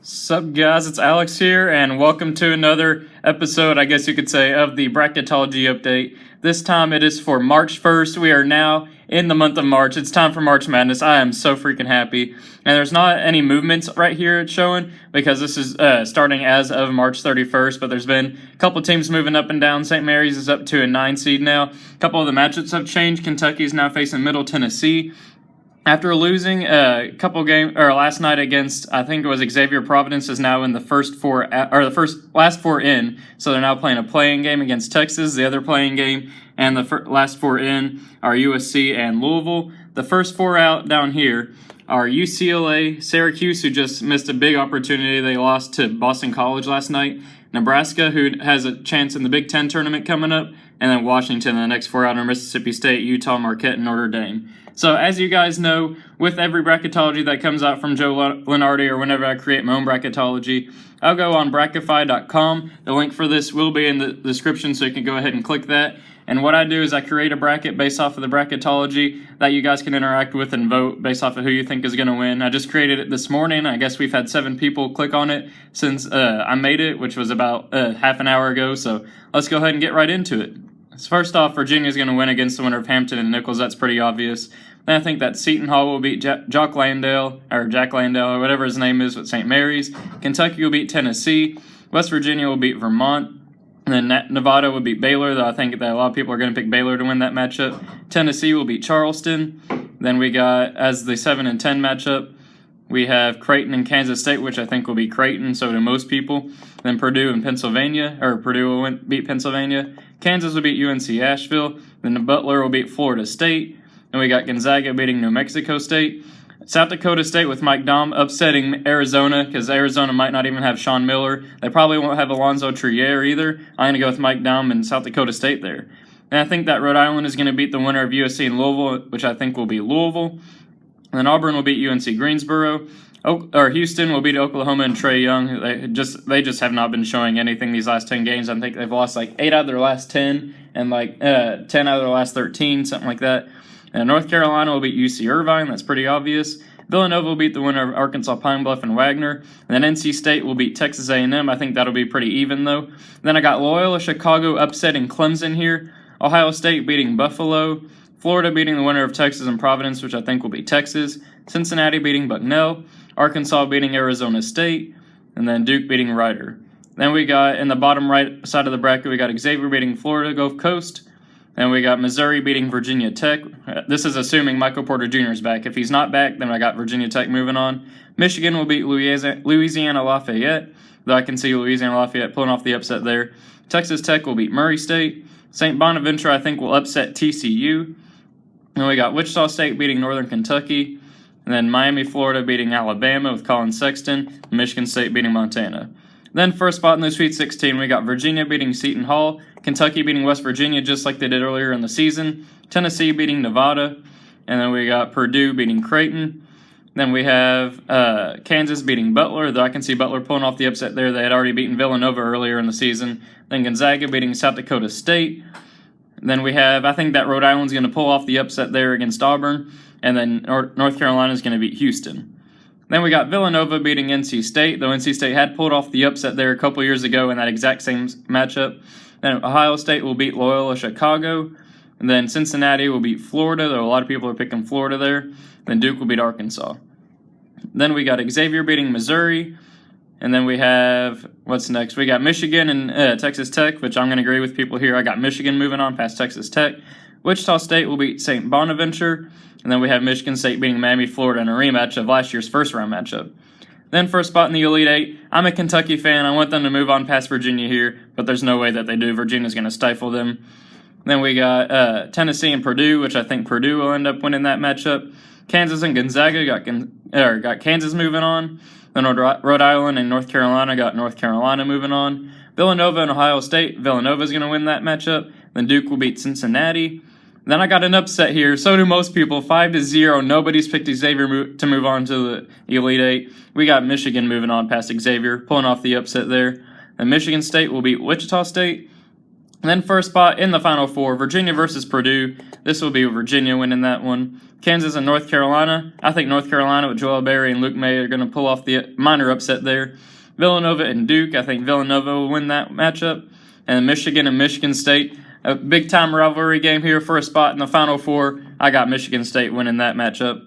Sup guys, it's Alex here, and welcome to another episode, I guess you could say, of the Bracketology update. This time it is for March 1st. We are now in the month of March. It's time for March Madness. I am so freaking happy. And there's not any movements right here it's showing, because this is starting as of March 31st, but there's been a couple teams moving up and down. St. Mary's is up to a 9 seed now. A couple of the matchups have changed. Kentucky is now facing Middle Tennessee. After losing a couple games, or last night against, I think it was Xavier, Providence is now in the last four in. So they're now playing a playing game against Texas, the other playing game, and the last four in are USC and Louisville. The first four out down here are UCLA, Syracuse, who just missed a big opportunity. They lost to Boston College last night. Nebraska, who has a chance in the Big Ten tournament coming up, and then Washington. The next four out are Mississippi State, Utah, Marquette, and Notre Dame. So as you guys know, with every bracketology that comes out from Joe Lenardi, or whenever I create my own bracketology, I'll go on Brackify.com. The link for this will be in the description, so you can go ahead and click that. And what I do is I create a bracket based off of the bracketology that you guys can interact with and vote based off of who you think is going to win. I just created it this morning. I guess we've had 7 people click on it since I made it, which was about half an hour ago. So let's go ahead and get right into it. So first off, Virginia's going to win against the winner of Hampton and Nichols. That's pretty obvious. Then I think that Seton Hall will beat Jack Landale, or whatever his name is, with St. Mary's. Kentucky will beat Tennessee. West Virginia will beat Vermont. And then Nevada will beat Baylor, though I think that a lot of people are going to pick Baylor to win that matchup. Tennessee will beat Charleston. Then we got, as the 7 and 10 matchup, we have Creighton and Kansas State, which I think will be Creighton, so do most people. Then Purdue and Pennsylvania, or Purdue will beat Pennsylvania. Kansas will beat UNC Asheville. Then Butler will beat Florida State. And we got Gonzaga beating New Mexico State. South Dakota State with Mike Daum upsetting Arizona, because Arizona might not even have Sean Miller. They probably won't have Alonzo Trier either. I'm going to go with Mike Daum and South Dakota State there. And I think that Rhode Island is going to beat the winner of USC and Louisville, which I think will be Louisville. And then Auburn will beat UNC Greensboro. Houston will beat Oklahoma and Trae Young. They just have not been showing anything these last 10 games. I think they've lost like 8 out of their last 10 and like 10 out of their last 13, something like that. And North Carolina will beat UC Irvine. That's pretty obvious. Villanova will beat the winner of Arkansas Pine Bluff and Wagner. And then NC State will beat Texas A&M. I think that'll be pretty even, though. Then I got Loyola Chicago upsetting Clemson here. Ohio State beating Buffalo. Florida beating the winner of Texas and Providence, which I think will be Texas. Cincinnati beating Bucknell. Arkansas beating Arizona State. And then Duke beating Rider. Then we got, in the bottom right side of the bracket, we got Xavier beating Florida Gulf Coast. Then we got Missouri beating Virginia Tech. This is assuming Michael Porter Jr. is back. If he's not back, then I got Virginia Tech moving on. Michigan will beat Louisiana Lafayette, though I can see Louisiana Lafayette pulling off the upset there. Texas Tech will beat Murray State. St. Bonaventure, I think, will upset TCU. Then we got Wichita State beating Northern Kentucky. And then Miami, Florida beating Alabama with Colin Sexton. And Michigan State beating Montana. Then first spot in the Sweet 16, we got Virginia beating Seton Hall, Kentucky beating West Virginia just like they did earlier in the season, Tennessee beating Nevada, and then we got Purdue beating Creighton. Then we have Kansas beating Butler, though I can see Butler pulling off the upset there. They had already beaten Villanova earlier in the season. Then Gonzaga beating South Dakota State. Then we have, I think that Rhode Island's going to pull off the upset there against Auburn, and then North Carolina is going to beat Houston. Then we got Villanova beating NC State, though NC State had pulled off the upset there a couple years ago in that exact same matchup. Then Ohio State will beat Loyola Chicago. And then Cincinnati will beat Florida, though a lot of people are picking Florida there. Then Duke will beat Arkansas. Then we got Xavier beating Missouri. And then we have, what's next? We got Michigan and Texas Tech, which I'm going to agree with people here. I got Michigan moving on past Texas Tech. Wichita State will beat St. Bonaventure. And then we have Michigan State beating Miami, Florida in a rematch of last year's first-round matchup. Then first spot in the Elite Eight. I'm a Kentucky fan. I want them to move on past Virginia here, but there's no way that they do. Virginia's going to stifle them. Then we got Tennessee and Purdue, which I think Purdue will end up winning that matchup. Kansas and Gonzaga got Kansas moving on. Then Rhode Island and North Carolina got North Carolina moving on. Villanova and Ohio State. Villanova's going to win that matchup. Then Duke will beat Cincinnati. Then I got an upset here. So do most people. 5-0. Nobody's picked Xavier to move on to the Elite Eight. We got Michigan moving on past Xavier, pulling off the upset there. And Michigan State will beat Wichita State. And then first spot in the Final Four, Virginia versus Purdue. This will be Virginia winning that one. Kansas and North Carolina. I think North Carolina with Joel Berry and Luke May are going to pull off the minor upset there. Villanova and Duke. I think Villanova will win that matchup. And Michigan and Michigan State. A big-time rivalry game here for a spot in the Final Four. I got Michigan State winning that matchup.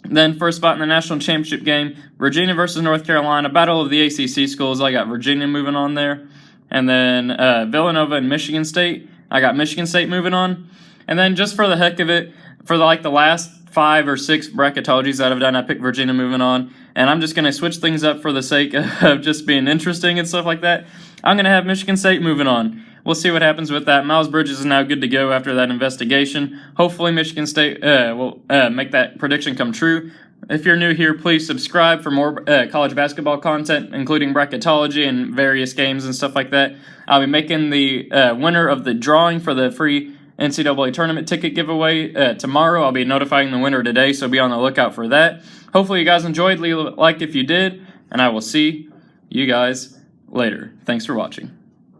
Then first spot in the national championship game, Virginia versus North Carolina. Battle of the ACC schools. I got Virginia moving on there. And then Villanova and Michigan State. I got Michigan State moving on. And then just for the heck of it, for the last 5 or 6 bracketologies that I've done, I picked Virginia moving on. And I'm just going to switch things up for the sake of just being interesting and stuff like that. I'm going to have Michigan State moving on. We'll see what happens with that. Miles Bridges is now good to go after that investigation. Hopefully Michigan State will make that prediction come true. If you're new here, please subscribe for more college basketball content, including bracketology and various games and stuff like that. I'll be making the winner of the drawing for the free NCAA tournament ticket giveaway tomorrow. I'll be notifying the winner today, so be on the lookout for that. Hopefully you guys enjoyed. Leave a like if you did, and I will see you guys later. Thanks for watching.